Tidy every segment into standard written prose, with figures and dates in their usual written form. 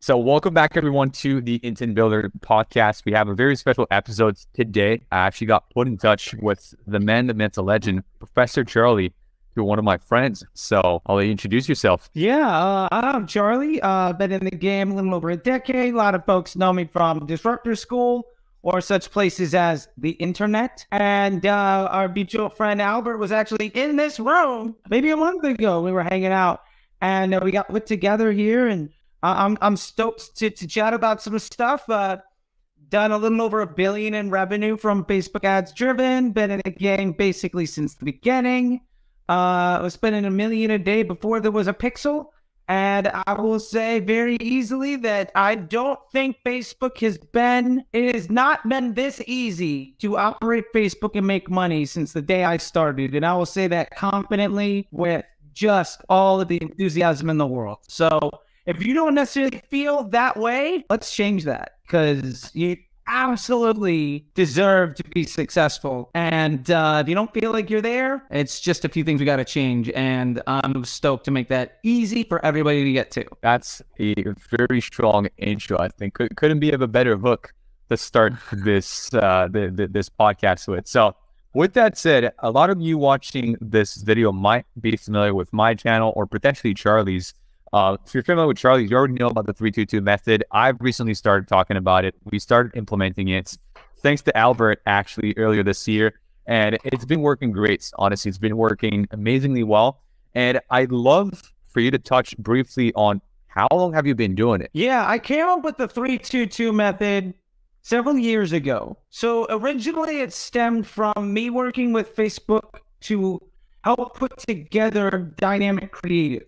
So welcome back, everyone, to the Intent Builder podcast. We have a very special episode today. I actually got put in touch with the man, the myth, the legend, Professor Charlie, through one of my friends. So I'll let you introduce yourself. I'm Charlie. Been in the game a little over a decade. A lot of folks know me from Disruptor School or such places as the internet. And our mutual friend Albert was actually in this room maybe a month ago. We were hanging out and we got put together here, and I'm stoked to chat about some stuff. Done a little over $1 billion in revenue from Facebook ads driven. Been in the game basically since the beginning. I was spending $1 million a day before there was a pixel. And I will say very easily that I don't think it has not been this easy to operate Facebook and make money since the day I started. And I will say that confidently with just all of the enthusiasm in the world. So if you don't necessarily feel that way, let's change that, because you absolutely deserve to be successful. And if you don't feel like you're there, it's just a few things we got to change. And I'm stoked to make that easy for everybody to get to. That's a very strong intro. I think couldn't be of a better hook to start this this podcast with. So with that said, a lot of you watching this video might be familiar with my channel or potentially Charlie's. If you're familiar with Charlie, you already know about the 3-2-2 method. I've recently started talking about it. We started implementing it thanks to Albert actually earlier this year. And it's been working great. Honestly, it's been working amazingly well. And I'd love for you to touch briefly on how long have you been doing it? Yeah, I came up with the 3-2-2 method several years ago. So originally it stemmed from me working with Facebook to help put together dynamic creative.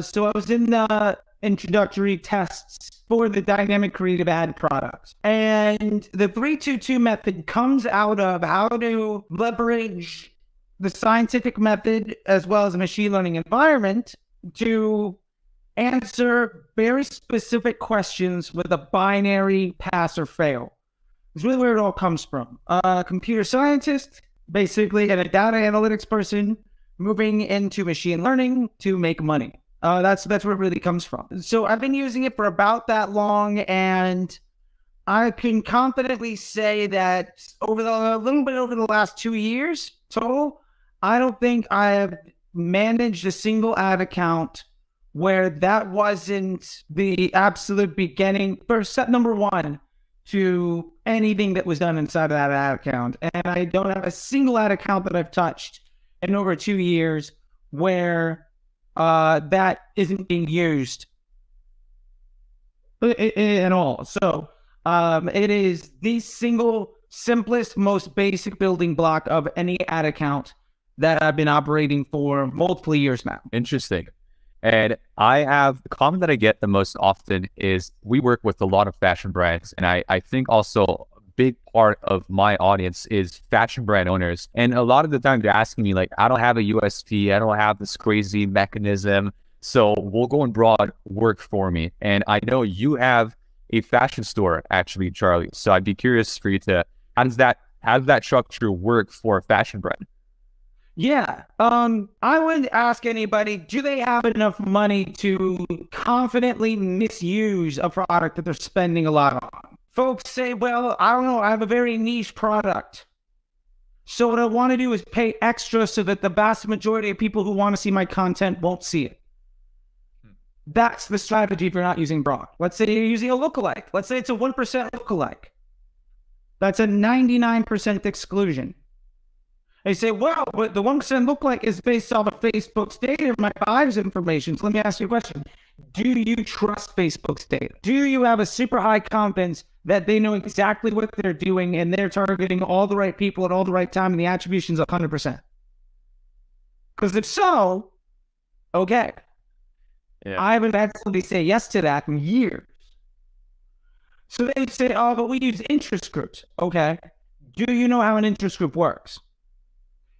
So I was in the introductory tests for the dynamic creative ad products. And the 3-2-2 method comes out of how to leverage the scientific method as well as a machine learning environment to answer very specific questions with a binary pass or fail. It's really where it all comes from. A computer scientist, basically, and a data analytics person moving into machine learning to make money. That's where it really comes from. So I've been using it for about that long, and I can confidently say that over the last 2 years total, I don't think I have managed a single ad account where that wasn't the absolute beginning, first step number one to anything that was done inside of that ad account. And I don't have a single ad account that I've touched in over 2 years where that isn't being used at all. So it is the single simplest, most basic building block of any ad account that I've been operating for multiple years now. Interesting. And the comment that I get the most often is we work with a lot of fashion brands. And I think also a big part of my audience is fashion brand owners. And a lot of the time they're asking me like, I don't have a USP. I don't have this crazy mechanism. So we'll go and broad work for me. And I know you have a fashion store actually, Charlie. So I'd be curious for you to, how does that structure work for a fashion brand? Yeah. I would ask anybody, do they have enough money to confidently misuse a product that they're spending a lot on? Folks say, well, I don't know, I have a very niche product. So what I want to do is pay extra so that the vast majority of people who want to see my content won't see it. That's the strategy if you're not using broad. Let's say you're using a lookalike. Let's say it's a 1% lookalike. That's a 99% exclusion. They say, well, but the 1% lookalike is based off of Facebook's data, my buyer's information. So let me ask you a question. Do you trust Facebook's data? Do you have a super high confidence that they know exactly what they're doing and they're targeting all the right people at all the right time and the attribution's 100%? Because if so, okay. Yeah. I haven't had somebody say yes to that in years. So they say, oh, but we use interest groups. Okay. Do you know how an interest group works?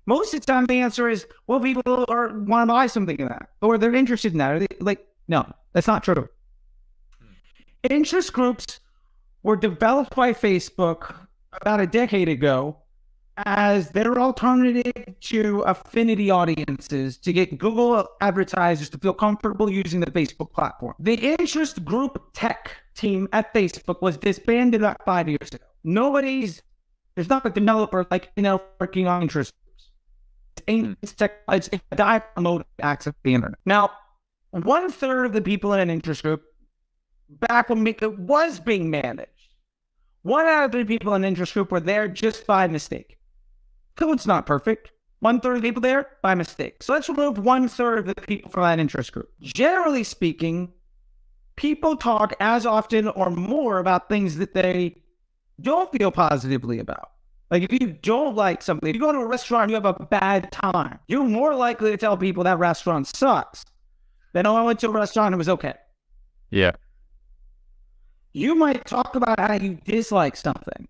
Most of the time, the answer is, well, people want to buy something in that, or they're interested in that. Or no, that's not true. Interest groups were developed by Facebook about a decade ago as their alternative to affinity audiences to get Google advertisers to feel comfortable using the Facebook platform. The interest group tech team at Facebook was disbanded about 5 years ago. There's not a developer like working on interest groups. It's a dive mode access to the internet. Now, 1/3 of the people in an interest group, back when it was being managed, 1 out of 3 people in an interest group were there just by mistake. So it's not perfect. 1/3 of the people there by mistake. So let's remove 1/3 of the people from that interest group. Generally speaking, people talk as often or more about things that they don't feel positively about. Like if you don't like something, if you go to a restaurant and you have a bad time, you're more likely to tell people that restaurant sucks than, oh, I went to a restaurant and it was okay. Yeah. You might talk about how you dislike something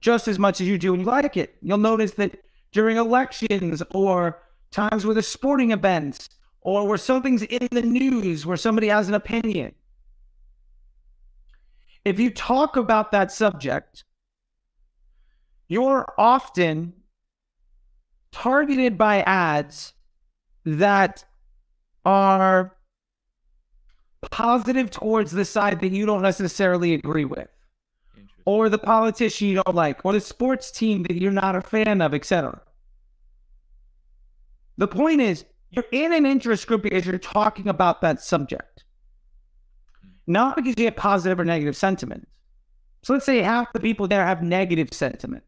just as much as you do when you like it. You'll notice that during elections or times with a sporting events or where something's in the news, where somebody has an opinion, if you talk about that subject, you're often targeted by ads that are positive towards the side that you don't necessarily agree with, or the politician you don't like, or the sports team that you're not a fan of, etc. The point is, you're in an interest group because you're talking about that subject, not because you have positive or negative sentiment. So let's say half the people there have negative sentiment.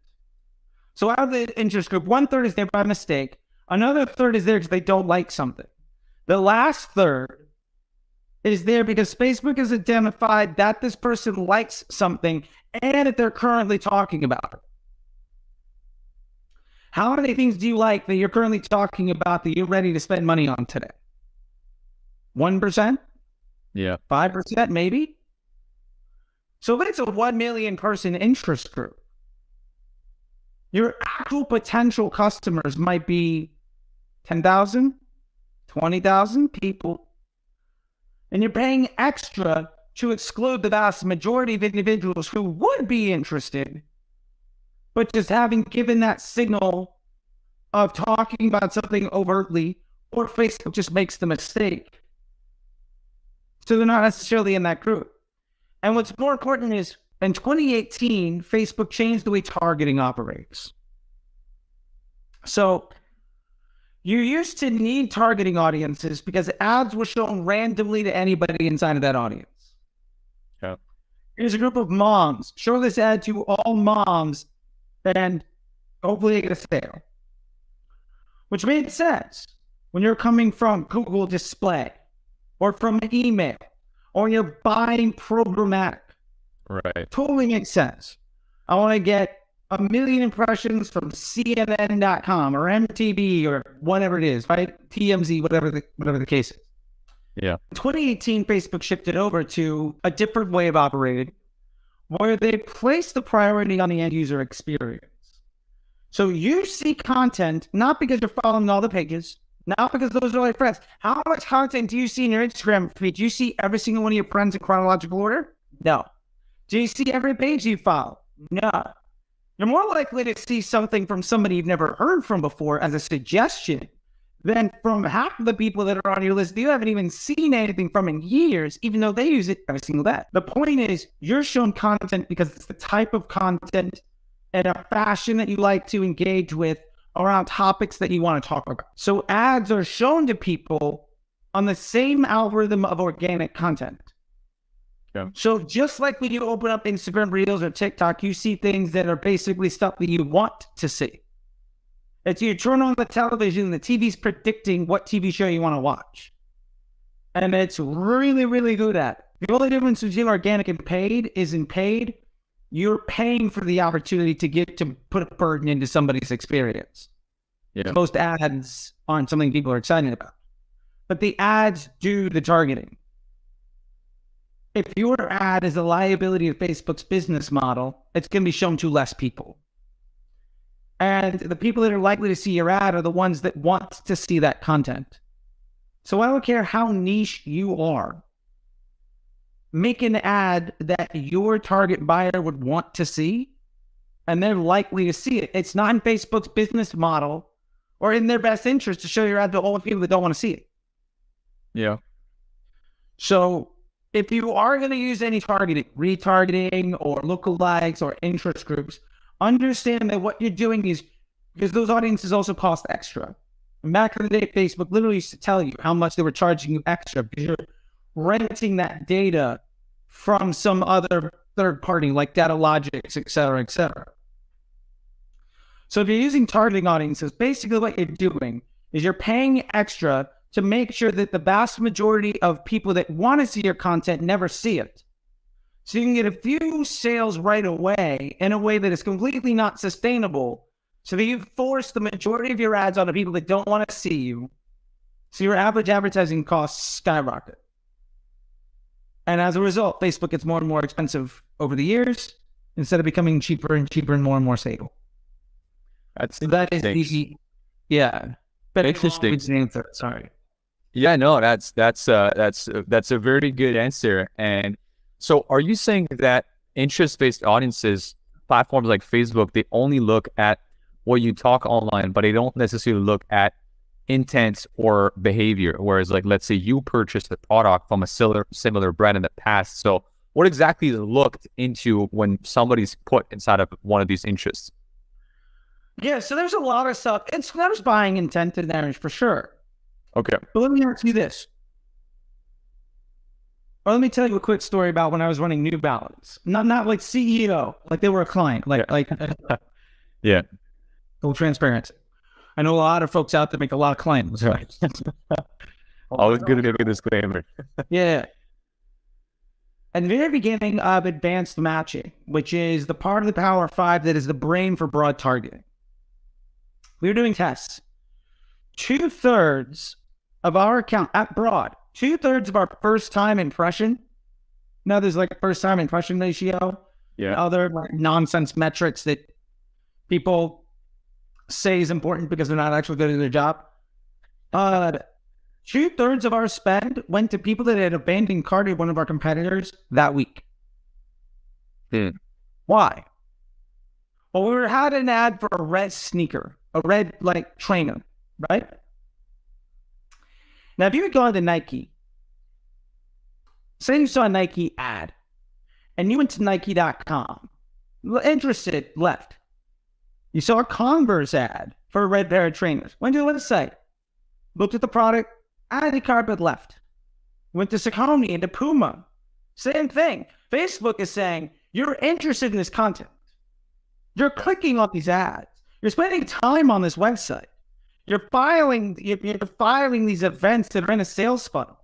So out of the interest group, 1/3 is there by mistake. Another 1/3 is there because they don't like something. The last 1/3 is there because Facebook has identified that this person likes something and that they're currently talking about it. How many things do you like that you're currently talking about that you're ready to spend money on today? 1%? Yeah. 5% maybe? So if it's a 1 million person interest group, your actual potential customers might be 10,000, 20,000 people. And you're paying extra to exclude the vast majority of individuals who would be interested, but just having given that signal of talking about something overtly, or Facebook just makes the mistake. So they're not necessarily in that group. And what's more important is, in 2018, Facebook changed the way targeting operates. So you used to need targeting audiences because ads were shown randomly to anybody inside of that audience. Yeah. Here's a group of moms. Show this ad to all moms and hopefully get a sale. Which made sense when you're coming from Google Display or from email or you're buying programmatic. Right. Totally makes sense. I want to get 1 million impressions from CNN.com or MTV or whatever it is, right? TMZ, whatever the case is. Yeah. In 2018, Facebook shifted over to a different way of operating where they place the priority on the end user experience. So you see content, not because you're following all the pages, not because those are all your friends. How much content do you see in your Instagram feed? Do you see every single one of your friends in chronological order? No. Do you see every page you follow? No. You're more likely to see something from somebody you've never heard from before as a suggestion than from half of the people that are on your list that you haven't even seen anything from in years, even though they use it every single day. The point is, you're shown content because it's the type of content and a fashion that you like to engage with around topics that you want to talk about. So ads are shown to people on the same algorithm of organic content. Yeah. So just like when you open up Instagram Reels or TikTok, you see things that are basically stuff that you want to see. It's you turn on the television, the TV's predicting what TV show you want to watch. And it's really, really good at it. The only difference between organic and paid is in paid, you're paying for the opportunity to put a burden into somebody's experience. Yeah. Most ads aren't something people are excited about. But the ads do the targeting. If your ad is a liability of Facebook's business model, it's going to be shown to less people. And the people that are likely to see your ad are the ones that want to see that content. So I don't care how niche you are. Make an ad that your target buyer would want to see and they're likely to see it. It's not in Facebook's business model or in their best interest to show your ad to all the people that don't want to see it. Yeah. So if you are going to use any targeting, retargeting or lookalikes or interest groups, understand that what you're doing is, because those audiences also cost extra. And back in the day, Facebook literally used to tell you how much they were charging you extra because you're renting that data from some other third party like Datalogics, et cetera, et cetera. So if you're using targeting audiences, basically what you're doing is you're paying extra to make sure that the vast majority of people that want to see your content never see it. So you can get a few sales right away in a way that is completely not sustainable, so that you force the majority of your ads on the people that don't want to see you. So your average advertising costs skyrocket. And as a result, Facebook gets more and more expensive over the years instead of becoming cheaper and cheaper and more stable. So that is the, yeah. But interesting. Sorry. Yeah, no, that's a very good answer. And so are you saying that interest-based audiences, platforms like Facebook, they only look at what you talk online, but they don't necessarily look at intent or behavior? Whereas, like, let's say you purchased a product from a similar brand in the past. So what exactly is looked into when somebody's put inside of one of these interests? Yeah, so there's a lot of stuff. There's buying intent in there for sure. Okay. But let me ask you this. Or let me tell you a quick story about when I was running New Balance. Not like CEO, like they were a client, yeah. Full transparency. I know a lot of folks out there make a lot of clients, right? Always good to give a disclaimer. Yeah. At the very beginning of advanced matching, which is the part of the Power 5 that is the brain for broad targeting, we were doing tests. 2/3 of our account at broad, 2/3 of our first time impression. Now there's like a first time impression ratio. Yeah. And other like nonsense metrics that people say is important because they're not actually good at their job. 2/3 of our spend went to people that had abandoned cart at one of our competitors that week. Why? Well, we had an ad for a red sneaker, a red like trainer, right? Now, if you had gone to Nike, say you saw a Nike ad, and you went to Nike.com, interested, left. You saw a Converse ad for a red pair of trainers. Went to the website, looked at the product, added the cart, but left. Went to Saucony and to Puma. Same thing. Facebook is saying, you're interested in this content. You're clicking on these ads. You're spending time on this website. You're filing these events that are in a sales funnel.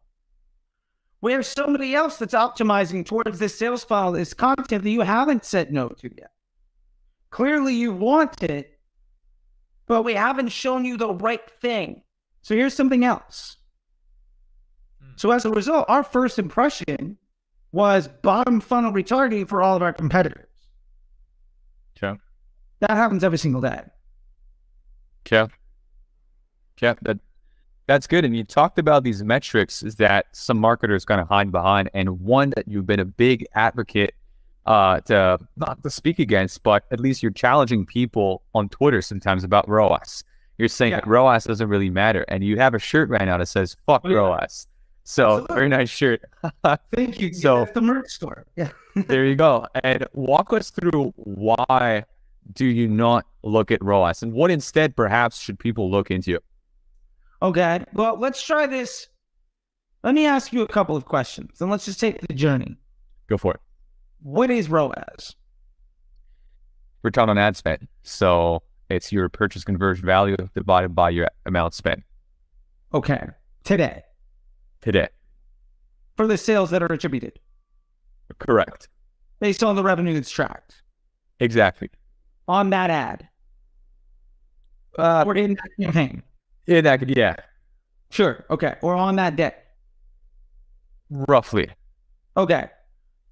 Where's somebody else that's optimizing towards this sales funnel, this content that you haven't said no to yet? Clearly you want it, but we haven't shown you the right thing. So here's something else. So as a result, our first impression was bottom funnel retargeting for all of our competitors. Okay. That happens every single day. Yeah. Yeah, that's good. And you talked about these metrics that some marketers kind of hide behind, and one that you've been a big advocate to not to speak against, but at least you're challenging people on Twitter sometimes about ROAS. You're saying that ROAS doesn't really matter, and you have a shirt right now that says "fuck ROAS." So absolutely. Very nice shirt. Thank you. So that's the merch store. Yeah. There you go. And walk us through, why do you not look at ROAS, and what instead perhaps should people look into? Okay, well, let's try this. Let me ask you a couple of questions, and let's just take the journey. Go for it. What is ROAS? Return on ad spend. So it's your purchase conversion value divided by your amount spent. Okay, today. For the sales that are attributed. Correct. Based on the revenue that's tracked. Exactly. On that ad. Or in that campaign. Yeah. Sure. Okay. Or on that day. Roughly. Okay.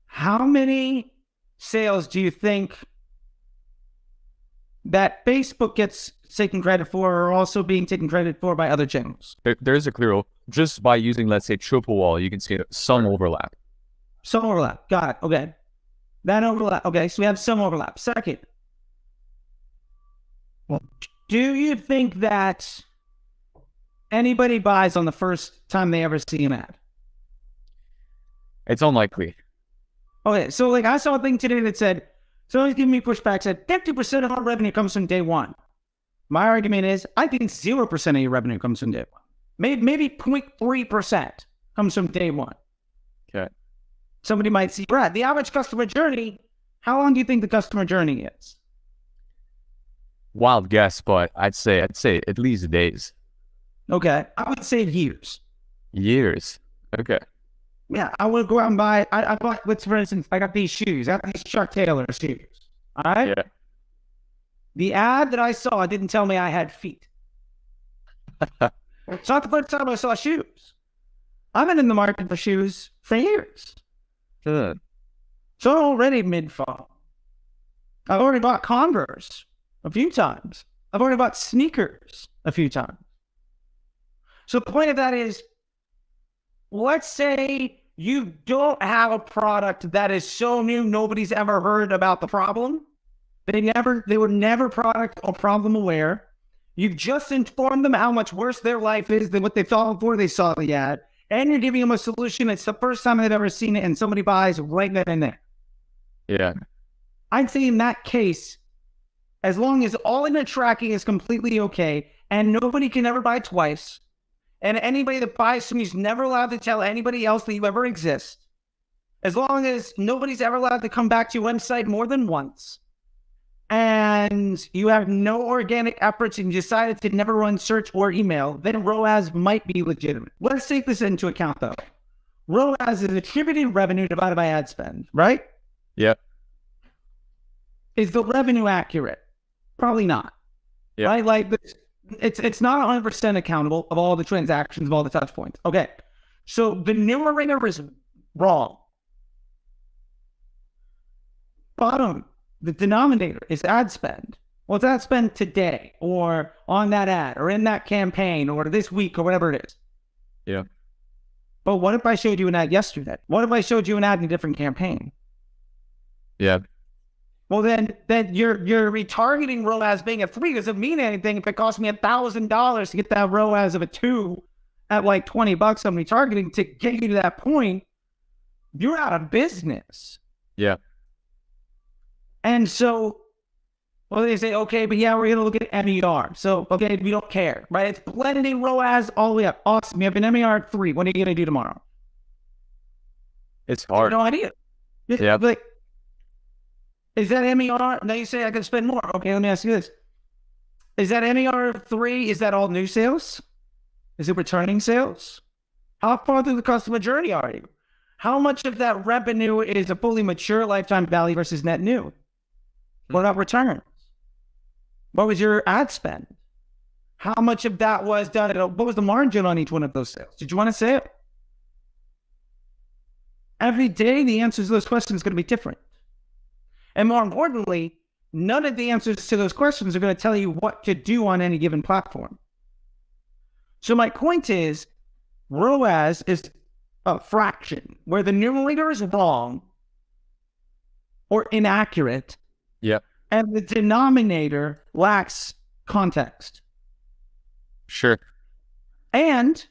How many sales do you think that Facebook gets taken credit for, or also being taken credit for by other channels? There's a clear, just by using, let's say, triple wall, you can see some overlap. Some overlap. Got it. Okay. That overlap. Okay. So we have some overlap. Second, Do you think that anybody buys on the first time they ever see an ad? It's unlikely. Okay, so like I saw a thing today that said, someone's giving me pushback, said 50% of our revenue comes from day one. My argument is, I think 0% of your revenue comes from day one. Maybe 0.3% comes from day one. Okay. Somebody might see, Brad, the average customer journey, how long do you think the customer journey is? Wild guess, but I'd say at least days. Okay, I would say years. Years. Okay. Yeah, I would go out and buy, I bought, let's for instance, I got these shoes. I got these Chuck Taylor shoes. All right? Yeah. The ad that I saw didn't tell me I had feet. It's not the first time I saw shoes. I've been in the market for shoes for years. Good. So I'm already mid-fall. I've already bought Converse a few times. I've already bought sneakers a few times. So the point of that is, let's say you don't have a product that is so new nobody's ever heard about the problem. They were never product or problem aware. You've just informed them how much worse their life is than what they thought before they saw the ad. And you're giving them a solution. It's the first time they've ever seen it, and somebody buys right then and there. Yeah. I'd say in that case, as long as all in the tracking is completely okay, and nobody can ever buy twice, and anybody that buys from you is never allowed to tell anybody else that you ever exist, as long as nobody's ever allowed to come back to your website more than once, and you have no organic efforts and you decided to never run search or email, then ROAS might be legitimate. Let's take this into account, though. ROAS is attributed revenue divided by ad spend, right? Yep. Is the revenue accurate? Probably not. Yep. Right? Like, it's not 100% accountable of all the transactions, of all the touch points. Okay. So the numerator is wrong. Bottom, the denominator is ad spend. Well, it's ad spend today, or on that ad, or in that campaign, or this week, or whatever it is. Yeah. But what if I showed you an ad yesterday? What if I showed you an ad in a different campaign? Yeah. Well, then you're retargeting ROAS being a 3 doesn't mean anything if it costs me $1,000 to get that ROAS of a 2 at like $20 I'm retargeting to get you to that point. You're out of business. Yeah. And so, well, they say, okay, but yeah, we're going to look at MER. So, okay, we don't care, right? It's blending ROAS all the way up. Awesome. You have an MER 3. What are you going to do tomorrow? It's hard. No idea. Yeah. Like, is that MER? Now you say I can spend more. Okay, let me ask you this. Is that MER 3? Is that all new sales? Is it returning sales? How far through the customer journey are you? How much of that revenue is a fully mature lifetime value versus net new? What about returns? What was your ad spend? How much of that was done? What was the margin on each one of those sales? Did you want to say it? Every day, the answers to those questions are going to be different. And more importantly, none of the answers to those questions are going to tell you what to do on any given platform. So my point is, ROAS is a fraction where the numerator is wrong or inaccurate. Yep. And the denominator lacks context. Sure. And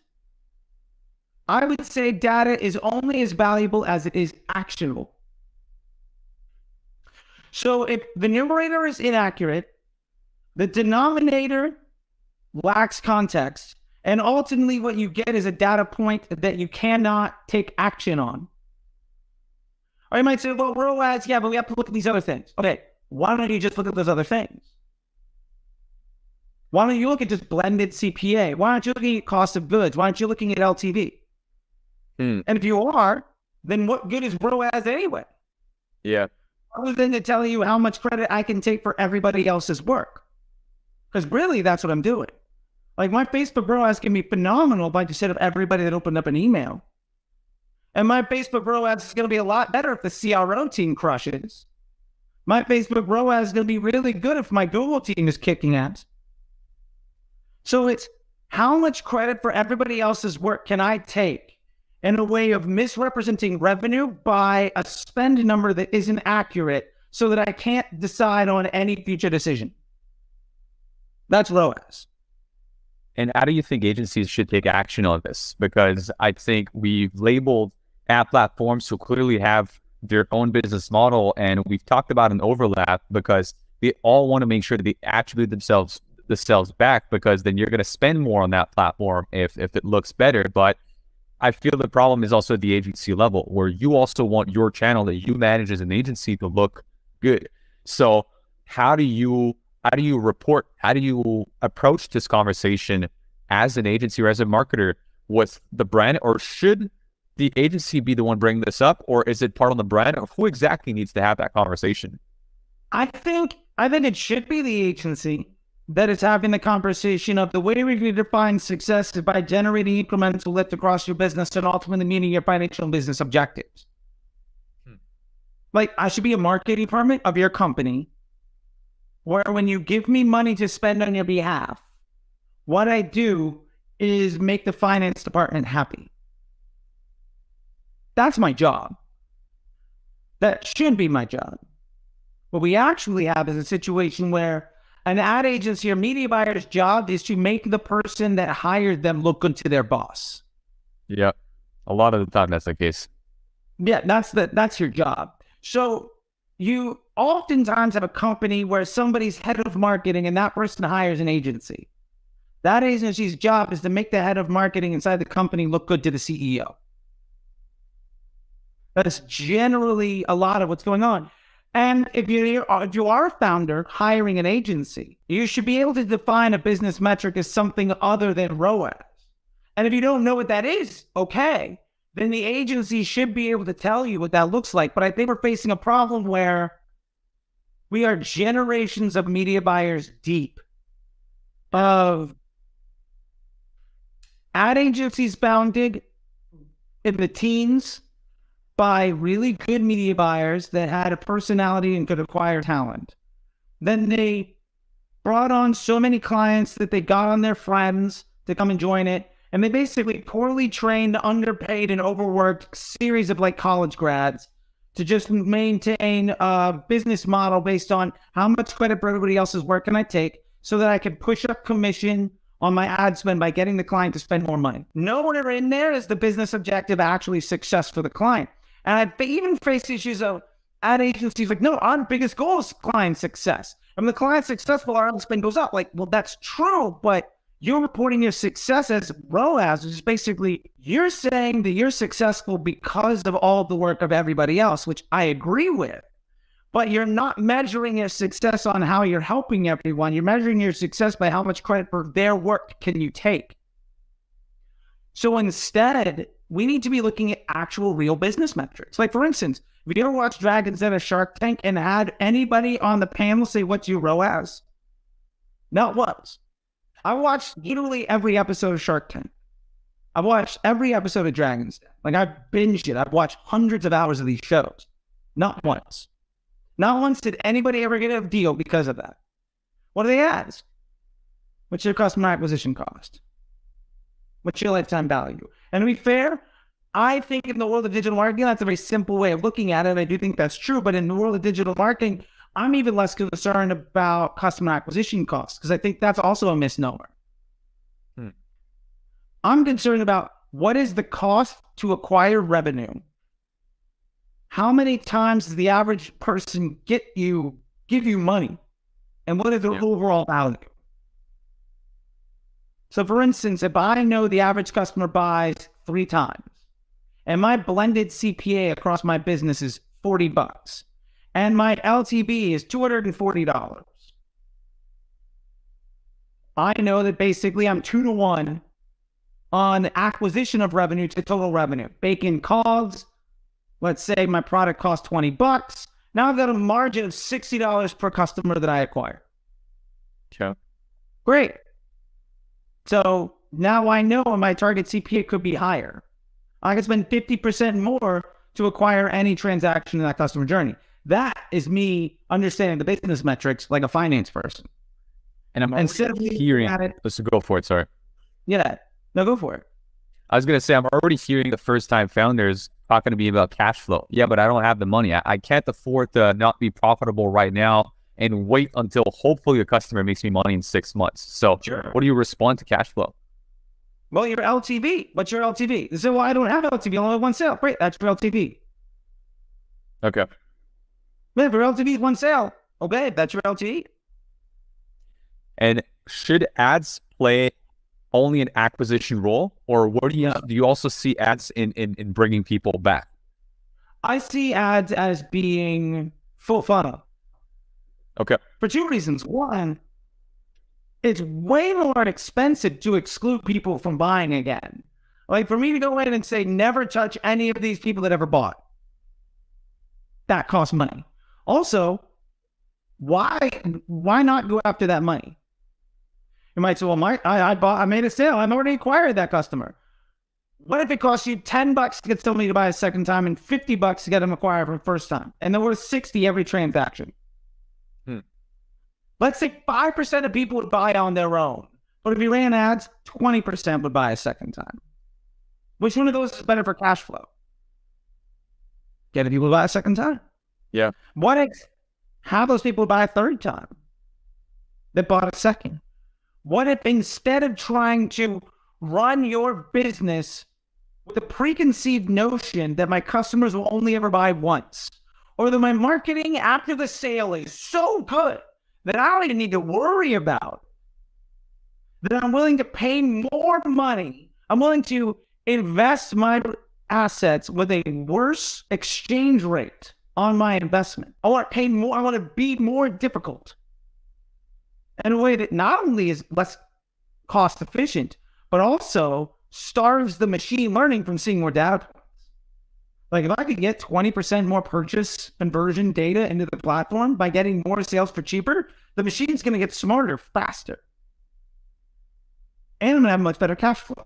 I would say data is only as valuable as it is actionable. So if the numerator is inaccurate, the denominator lacks context, and ultimately what you get is a data point that you cannot take action on. Or you might say, well, ROAS, yeah, but we have to look at these other things. Okay, why don't you just look at those other things? Why don't you look at just blended CPA? Why aren't you looking at cost of goods? Why aren't you looking at LTV? And if you are, then what good is ROAS anyway? Yeah. Other than to tell you how much credit I can take for everybody else's work. Because really, that's what I'm doing. Like, my Facebook ROAS can be phenomenal by just of everybody that opened up an email. And my Facebook ROAS is going to be a lot better if the CRO team crushes. My Facebook ROAS is going to be really good if my Google team is kicking ass. So it's how much credit for everybody else's work can I take in a way of misrepresenting revenue by a spend number that isn't accurate so that I can't decide on any future decision. That's ROAS. And how do you think agencies should take action on this? Because I think we've labeled ad platforms who clearly have their own business model, and we've talked about an overlap because they all want to make sure that they attribute themselves back, because then you're going to spend more on that platform if it looks better. But I feel the problem is also at the agency level, where you also want your channel that you manage as an agency to look good. So how do you report, how do you approach this conversation as an agency or as a marketer with the brand? Or should the agency be the one bringing this up, or is it part of the brand? Or who exactly needs to have that conversation? I think it should be the agency that is having the conversation of the way we can define success is by generating incremental lift across your business and ultimately meeting your financial and business objectives. Like, I should be a marketing department of your company where when you give me money to spend on your behalf, what I do is make the finance department happy. That's my job. That should be my job. What we actually have is a situation where an ad agency or media buyer's job is to make the person that hired them look good to their boss. Yeah, a lot of the time that's the case. Yeah, that's your job. So you oftentimes have a company where somebody's head of marketing and that person hires an agency. That agency's job is to make the head of marketing inside the company look good to the CEO. That's generally a lot of what's going on. And if you are a founder hiring an agency, you should be able to define a business metric as something other than ROAS. And if you don't know what that is, okay, then the agency should be able to tell you what that looks like. But I think we're facing a problem where we are generations of media buyers deep of ad agencies founded in the teens by really good media buyers that had a personality and could acquire talent. Then they brought on so many clients that they got on their friends to come and join it. And they basically poorly trained, underpaid, and overworked series of like college grads to just maintain a business model based on how much credit for everybody else's work can I take so that I can push up commission on my ad spend by getting the client to spend more money. Nowhere in there is the business objective actually success for the client. And I even face issues of ad agencies like, no, our biggest goal is client success. And when the client's successful, our ad spend goes up. Like, well, that's true, but you're reporting your success as ROAS, which is basically you're saying that you're successful because of all the work of everybody else, which I agree with. But you're not measuring your success on how you're helping everyone. You're measuring your success by how much credit for their work can you take. So instead, we need to be looking at actual real business metrics. Like, for instance, if you ever watch Dragons Den of Shark Tank and had anybody on the panel say, what's your ROAS? Not once. I watched literally every episode of Shark Tank. I've watched every episode of Dragons Den. Like, I've binged it. I've watched hundreds of hours of these shows. Not once. Not once did anybody ever get a deal because of that. What do they ask? What's your customer acquisition cost? What's your lifetime value? And to be fair, I think in the world of digital marketing, that's a very simple way of looking at it. I do think that's true. But in the world of digital marketing, I'm even less concerned about customer acquisition costs because I think that's also a misnomer. I'm concerned about what is the cost to acquire revenue? How many times does the average person give you money? And what is the overall value? So for instance, if I know the average customer buys 3 times and my blended CPA across my business is $40 and my LTV is $240, I know that basically I'm 2 to 1 on acquisition of revenue to total revenue. Bake in COGS. Let's say my product costs $20. Now I've got a margin of $60 per customer that I acquire. Okay. Great. So now I know my target CPA could be higher. I can spend 50% more to acquire any transaction in that customer journey. That is me understanding the business metrics like a finance person. And I'm instead of hearing it. Let's go for it. Sorry. Yeah. No, go for it. I was going to say, I'm already hearing the first-time founders talking to me about cash flow. Yeah, but I don't have the money. I can't afford to not be profitable right now and wait until hopefully the customer makes me money in 6 months. So Sure. what do you respond to cash flow? Well, your LTV. What's your LTV? They say, well, I don't have LTV. I only have one sale. Great. That's your LTV. Okay. Man, if your LTV is one sale, okay, that's your LTV. And should ads play only an acquisition role, or what do you also see ads in bringing people back? I see ads as being full funnel. Okay. For two reasons. One, it's way more expensive to exclude people from buying again. Like for me to go in and say, never touch any of these people that ever bought. That costs money. Also, why not go after that money? You might say, well, I made a sale. I've already acquired that customer. What if it costs you $10 to get somebody to buy a second time and $50 to get them acquired for the first time? And they're worth $60 every transaction. Let's say 5% of people would buy on their own. But if you ran ads, 20% would buy a second time. Which one of those is better for cash flow? Getting people to buy a second time. Yeah. What if have those people buy a third time that bought a second? What if instead of trying to run your business with a preconceived notion that my customers will only ever buy once, or that my marketing after the sale is so good that I don't even need to worry about, that I'm willing to pay more money, I'm willing to invest my assets with a worse exchange rate on my investment. I want to pay more, I want to be more difficult in a way that not only is less cost efficient, but also starves the machine learning from seeing more data points. Like if I could get 20% more purchase conversion data into the platform by getting more sales for cheaper, the machine's going to get smarter faster. And I'm going to have much better cash flow.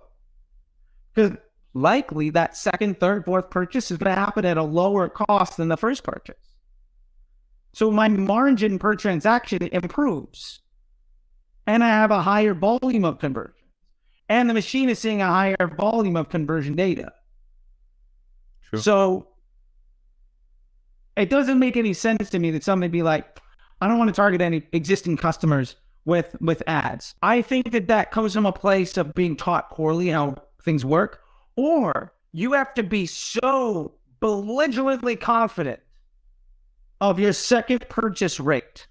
Because likely that second, third, fourth purchase is going to happen at a lower cost than the first purchase. So my margin per transaction improves. And I have a higher volume of conversion. And the machine is seeing a higher volume of conversion data. True. So it doesn't make any sense to me that somebody be like, I don't want to target any existing customers with ads. I think that comes from a place of being taught poorly how things work, or you have to be so belligerently confident of your second purchase rate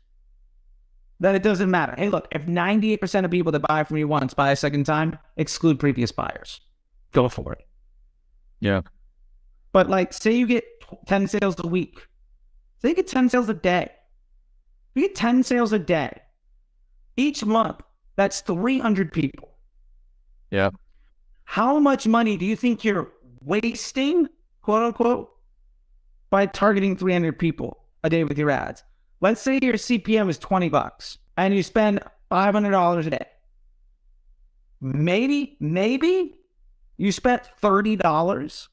that it doesn't matter. Hey, look, if 98% of people that buy from you once buy a second time, exclude previous buyers. Go for it. Yeah. But like, say you get 10 sales a week. Say you get 10 sales a day. You get 10 sales a day. Each month, that's 300 people. Yeah. How much money do you think you're wasting, quote unquote, by targeting 300 people a day with your ads? Let's say your CPM is $20 and you spend $500 a day. Maybe you spent $30,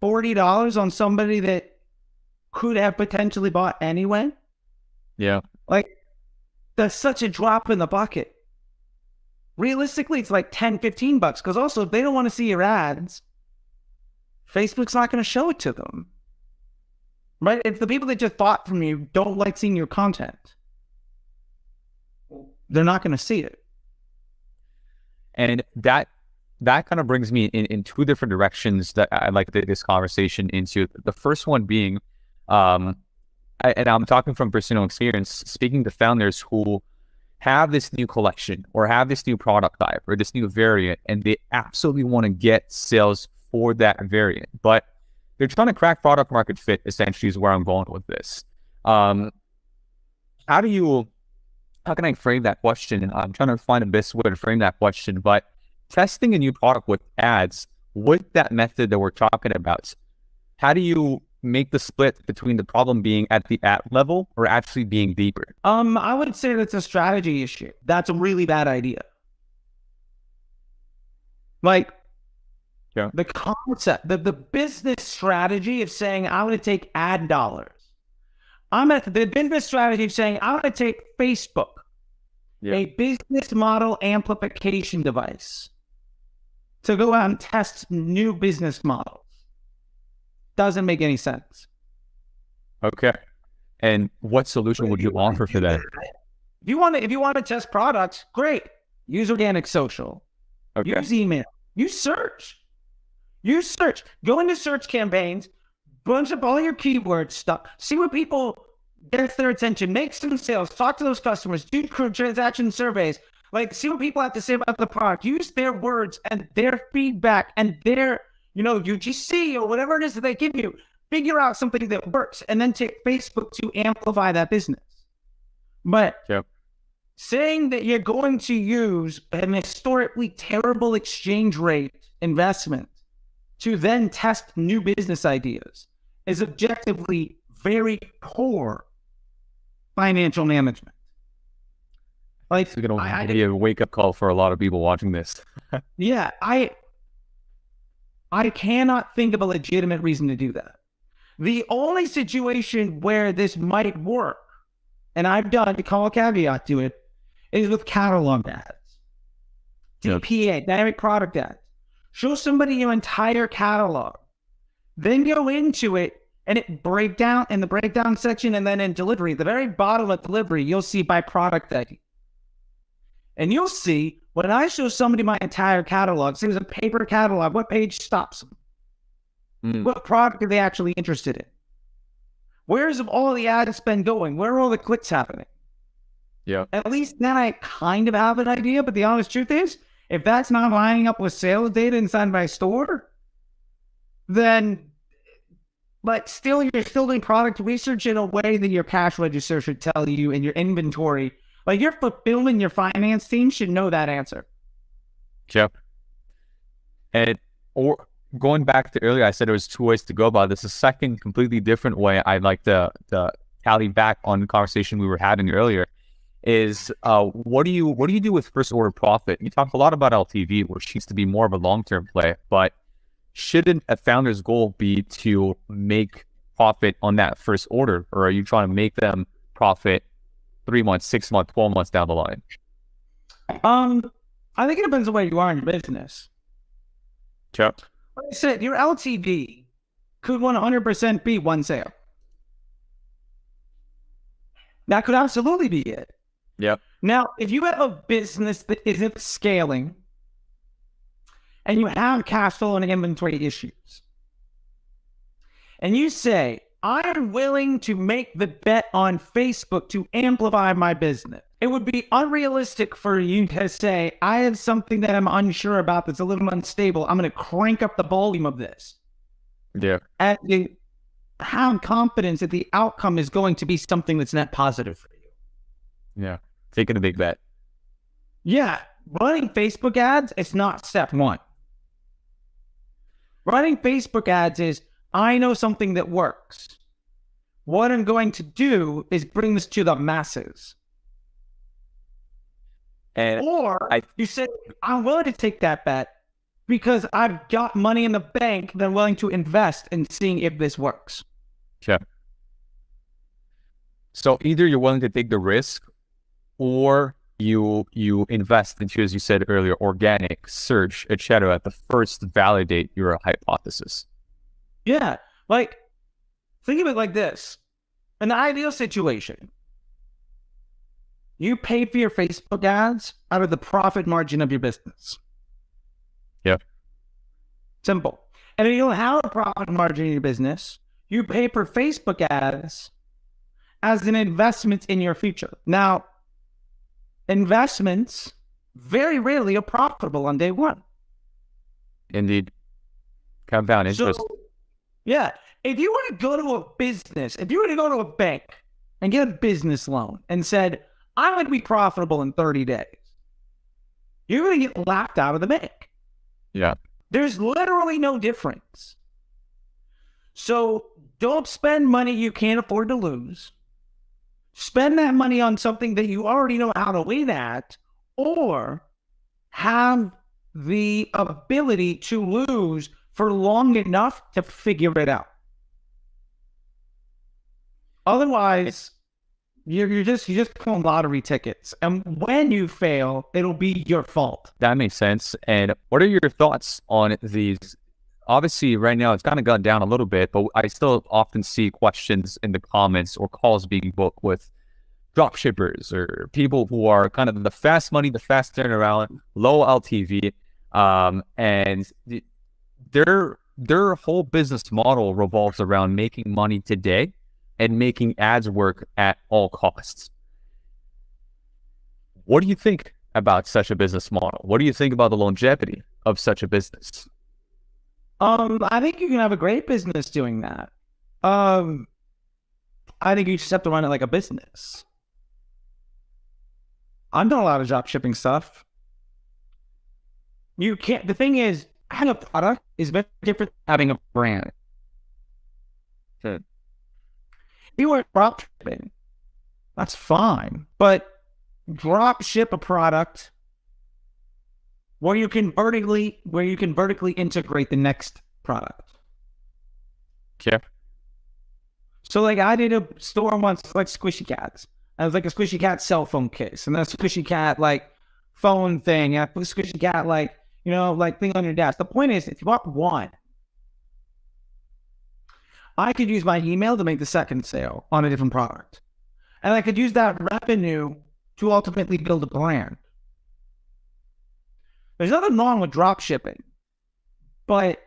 $40 on somebody that could have potentially bought anyway. Yeah. Like, that's such a drop in the bucket. Realistically, it's like $10, $15. Because also, if they don't want to see your ads, Facebook's not going to show it to them. Right? If the people that just bought from you don't like seeing your content, they're not going to see it. And that kind of brings me in two different directions that I'd like this conversation into. The first one being, and I'm talking from personal experience, speaking to founders who have this new collection or have this new product type or this new variant, and they absolutely want to get sales for that variant, but they're trying to crack product market fit, essentially, is where I'm going with this. How can I frame that question? I'm trying to find the best way to frame that question, but testing a new product with ads, with that method that we're talking about, how do you make the split between the problem being at the ad level or actually being deeper? I would say that's a strategy issue. That's a really bad idea. Like, yeah. The concept, the business strategy of saying, I'm going to take ad dollars. The business strategy of saying, I'm going to take Facebook, a business model amplification device, to go out and test new business models. Doesn't make any sense. Okay. And what solution would you offer for that? If you want to test products, great. Use organic social. Okay. Use email. Use search. Use search. Go into search campaigns, bunch up all your keyword stuff. See what people get their attention. Make some sales. Talk to those customers. Do transaction surveys. Like, see what people have to say about the product. Use their words and their feedback and their, UGC or whatever it is that they give you. Figure out something that works and then take Facebook to amplify that business. But saying that you're going to use an historically terrible exchange rate investment to then test new business ideas is objectively very poor financial management. Like, it's going to be a wake-up call for a lot of people watching this. Yeah, I cannot think of a legitimate reason to do that. The only situation where this might work, and I've done to call a caveat to it, is with catalog ads. DPA, dynamic product ads. Show somebody your entire catalog. Then go into it and break down in the breakdown section and then in delivery. At the very bottom of delivery, you'll see by product ID. And you'll see when I show somebody my entire catalog, say it was a paper catalog, what page stops them? What product are they actually interested in? Where's all the ad spend going? Where are all the clicks happening? Yeah. At least then I kind of have an idea, but the honest truth is, if that's not lining up with sales data inside my store, then, but still, you're still doing product research in a way that your cash register should tell you in your inventory. Like, your fulfillment, your finance team should know that answer. Yep. Or going back to earlier, I said there was two ways to go about this. A second, completely different way I'd like to tally back on the conversation we were having earlier is what do you do with first order profit? You talk a lot about LTV, which seems to be more of a long-term play, but shouldn't a founder's goal be to make profit on that first order, or are you trying to make them profit 3 months, 6 months, 12 months down the line? I think it depends on where you are in your business. Sure. Like I said, your LTV could 100% be one sale. That could absolutely be it. Yep. Now, if you have a business that isn't scaling and you have cash flow and inventory issues, and you say, I'm willing to make the bet on Facebook to amplify my business, it would be unrealistic for you to say, I have something that I'm unsure about that's a little unstable. I'm going to crank up the volume of this. Yeah. And you have confidence that the outcome is going to be something that's net positive for you. Yeah. Taking a big bet. Yeah. Running Facebook ads, it's not step one. Running Facebook ads is, I know something that works. What I'm going to do is bring this to the masses. You say, I'm willing to take that bet because I've got money in the bank that I'm willing to invest in seeing if this works. Sure. So either you're willing to take the risk or you invest into, as you said earlier, organic search, etc. to first validate your hypothesis. Yeah. Like, think of it like this. In the ideal situation, you pay for your Facebook ads out of the profit margin of your business. Yep. Simple. And if you don't have a profit margin in your business, you pay for Facebook ads as an investment in your future. Now, investments very rarely are profitable on day one. Indeed. Compound interest. So, yeah. If you were to go to a business, if you were to go to a bank and get a business loan and said, I'm going to be profitable in 30 days, you're going to get laughed out of the bank. Yeah. There's literally no difference. So don't spend money you can't afford to lose. Spend that money on something that you already know how to win at, or have the ability to lose for long enough to figure it out. Otherwise, you're just pulling lottery tickets, and when you fail, it'll be your fault. That makes sense. And what are your thoughts on these obviously right now it's kind of gone down a little bit, but I still often see questions in the comments or calls being booked with drop shippers or people who are kind of the fast money, the fast turnaround, low LTV, and their whole business model revolves around making money today and making ads work at all costs. What do you think about such a business model? What do you think about the longevity of such a business? I think you can have a great business doing that. I think you just have to run it like a business. I've done a lot of drop shipping stuff. You can't, the thing is, having a product is very different than having a brand. You are drop shipping, that's fine. But drop ship a product where you can vertically integrate the next product. Okay. So like I did a store once like Squishy Cats. I was like a Squishy Cat cell phone case, and then a Squishy Cat like phone thing. I put a Squishy Cat like, you know, like thing on your desk. The point is, if you bought one, I could use my email to make the second sale on a different product. And I could use that revenue to ultimately build a brand. There's nothing wrong with drop shipping, but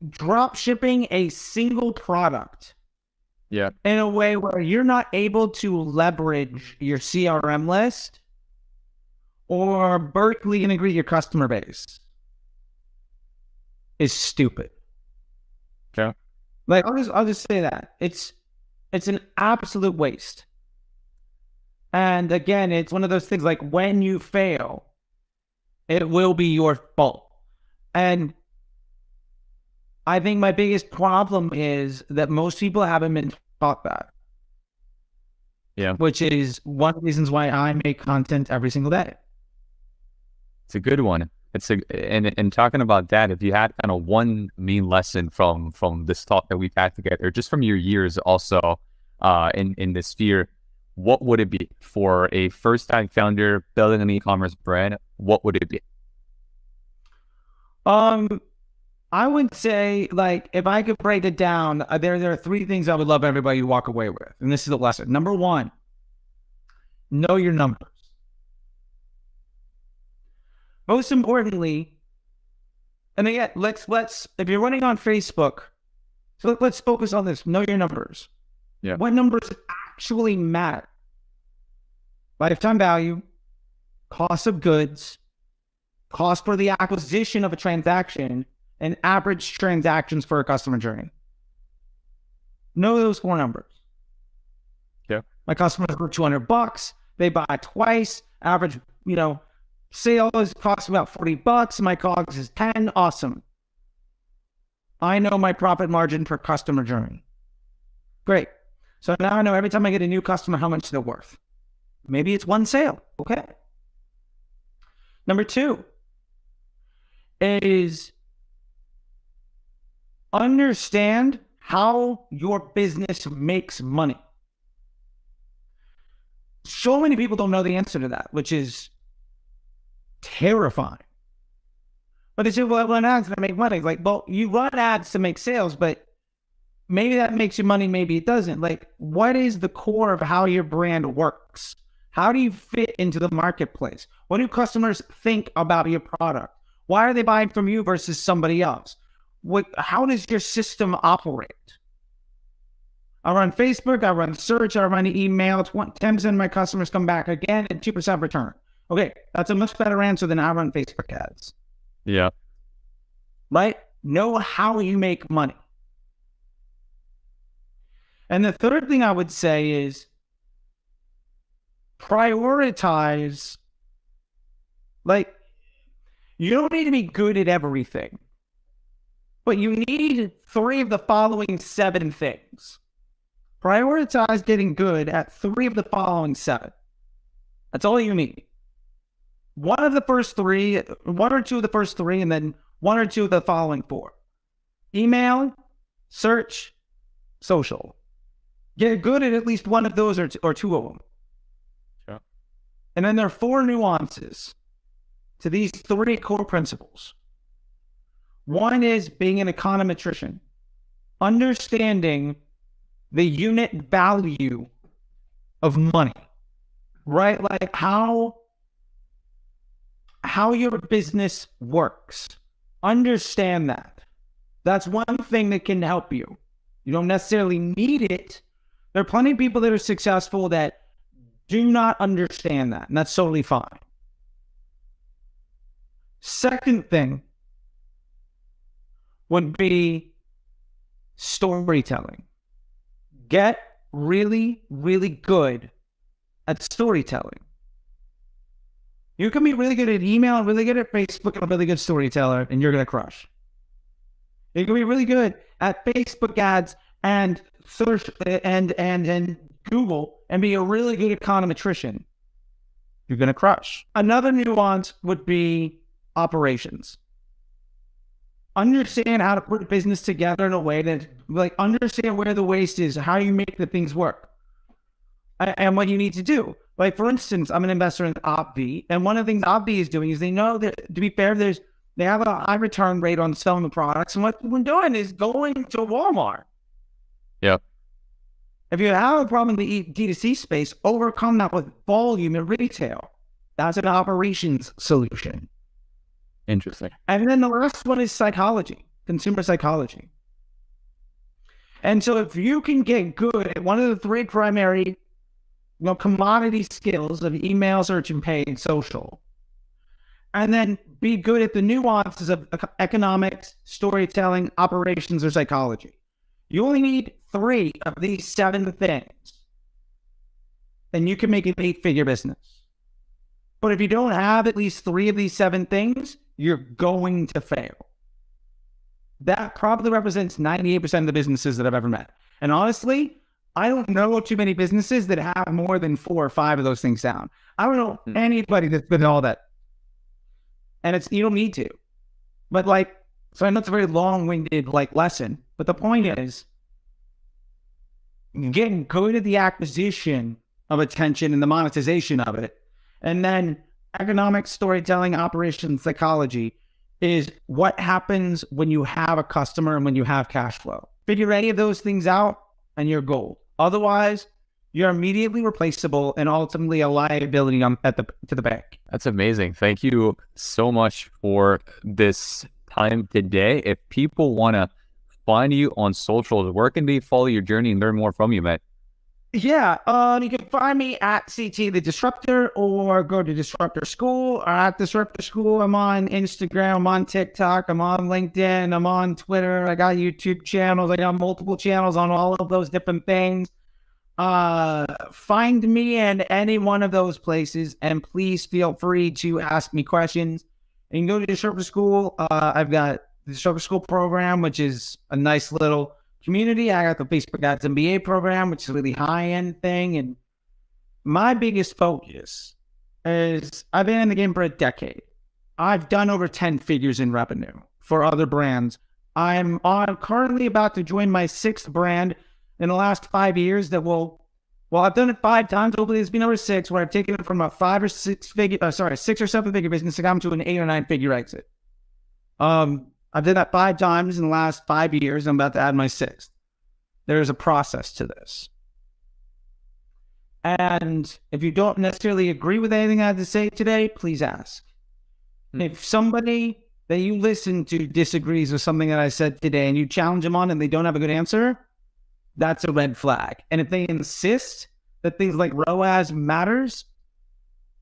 drop shipping a single product in a way where you're not able to leverage your CRM list or vertically integrate your customer base is stupid. Okay. Like I'll just say that. It's an absolute waste. And again, it's one of those things like when you fail, it will be your fault. And I think my biggest problem is that most people haven't been taught that. Yeah. Which is one of the reasons why I make content every single day. It's a good one. And talking about that, if you had kind of one main lesson from this talk that we've had together, just from your years also in this sphere, what would it be for a first-time founder building an e-commerce brand? What would it be? I would say, like, if I could break it down, there are three things I would love everybody to walk away with, and this is the lesson. Number one, know your numbers. Most importantly, and again, let's if you're running on Facebook, so let's focus on this. Know your numbers. Yeah. What numbers actually matter? Lifetime value, cost of goods, cost for the acquisition of a transaction, and average transactions for a customer journey. Know those four numbers. Yeah. My customers were $200. They buy twice. Average, sales cost about $40. My COGS is 10. Awesome. I know my profit margin per customer journey. Great. So now I know every time I get a new customer how much they're worth. Maybe it's one sale. Okay. Number two is understand how your business makes money. So many people don't know the answer to that, which is terrifying. But they say, well, I run ads to make money. Like, well, you run ads to make sales, but maybe that makes you money, maybe it doesn't. Like, what is the core of how your brand works? How do you fit into the marketplace? What do customers think about your product? Why are they buying from you versus somebody else? How does your system operate? I run Facebook, I run search, I run email. 10% of my customers come back again and 2% return. Okay, that's a much better answer than I run Facebook ads. Yeah. Right? Know how you make money. And the third thing I would say is prioritize. Like, you don't need to be good at everything, but you need 3 of the following 7 things. Prioritize getting good at 3 of the following 7. That's all you need. 1 or 2 of the first 3, and then 1 or 2 of the following 4. Email, search, social. Get good at least one of those or 2 of them. Sure. And then there are 4 nuances to these 3 core principles. One is being an econometrician, understanding the unit value of money, right? Like how your business works. Understand that. That's one thing that can help you. You don't necessarily need it. There are plenty of people that are successful that do not understand that, and that's totally fine. Second thing would be storytelling. Get really, really good at storytelling. You can be really good at email, really good at Facebook, and a really good storyteller, and you're going to crush. You can be really good at Facebook ads and search and Google and be a really good econometrician. You're going to crush. Another nuance would be operations. Understand how to put a business together in a way that, like, understand where the waste is, how you make the things work, and what you need to do. Like, for instance, I'm an investor in OpV, and one of the things OpV is doing is they know that, to be fair, they have a high return rate on selling the products, and what we're doing is going to Walmart. Yep. If you have a problem in the D2C space, overcome that with volume in retail. That's an operations solution. Interesting. And then the last one is psychology, consumer psychology. And so if you can get good at one of the three primary commodity skills of email, search, and paid social, and then be good at the nuances of economics, storytelling, operations, or psychology, you only need 3 of these 7 things, and you can make an 8-figure business. But if you don't have at least 3 of these 7 things, you're going to fail. That probably represents 98% of the businesses that I've ever met. And honestly, I don't know too many businesses that have more than 4 or 5 of those things down. I don't know anybody that's been all that. And you don't need to. But so I know it's a very long-winded lesson, but the point is getting good at the acquisition of attention and the monetization of it. And then economics, storytelling, operations, psychology is what happens when you have a customer and when you have cash flow. Figure any of those things out and you're gold. Otherwise, you're immediately replaceable and ultimately a liability to the bank. That's amazing. Thank you so much for this time today. If people want to find you on social, where can they follow your journey and learn more from you, man? Yeah, you can find me at CT The Disruptor or go to Disruptor School or at Disruptor School. I'm on Instagram, I'm on TikTok, I'm on LinkedIn, I'm on Twitter. I got YouTube channels. I got multiple channels on all of those different things. Find me in any one of those places and please feel free to ask me questions. And you can go to Disruptor School. I've got the Disruptor School program, which is a nice little community. I got the Facebook Ads MBA program, which is a really high-end thing. And my biggest focus is I've been in the game for a decade. I've done over 10 figures in revenue for other brands. I'm currently about to join my 6th brand in the last 5 years that I've done it 5 times. Hopefully it's been over 6, where I've taken it from a 6 or 7 figure business to come to an 8 or 9 figure exit. I've done that 5 times in the last 5 years. I'm about to add my 6th. There's a process to this. And if you don't necessarily agree with anything I had to say today, please ask. If somebody that you listen to disagrees with something that I said today and you challenge them on and they don't have a good answer, that's a red flag. And if they insist that things like ROAS matters,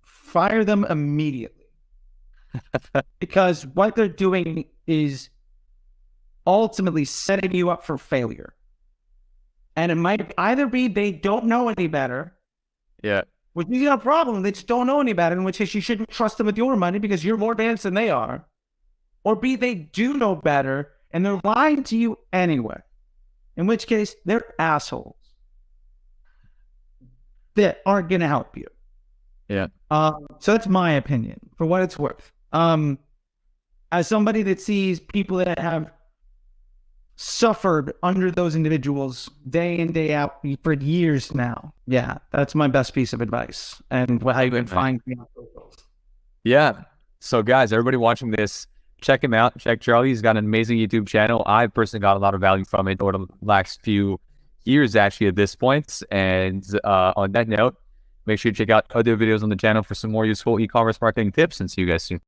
fire them immediately. Because what they're doing is ultimately setting you up for failure. And it might either be they don't know any better. Yeah. Which is a problem. They just don't know any better, in which case you shouldn't trust them with your money because you're more advanced than they are. Or B, they do know better and they're lying to you anyway. In which case, they're assholes that aren't going to help you. Yeah. So that's my opinion, for what it's worth. As somebody that sees people that have suffered under those individuals day in, day out for years now. Yeah, that's my best piece of advice. And how you can find me on socials. Yeah. So guys, everybody watching this, check him out. Check Charlie. He's got an amazing YouTube channel. I've personally got a lot of value from it over the last few years, actually, at this point. And on that note, make sure you check out other videos on the channel for some more useful e-commerce marketing tips, and see you guys soon.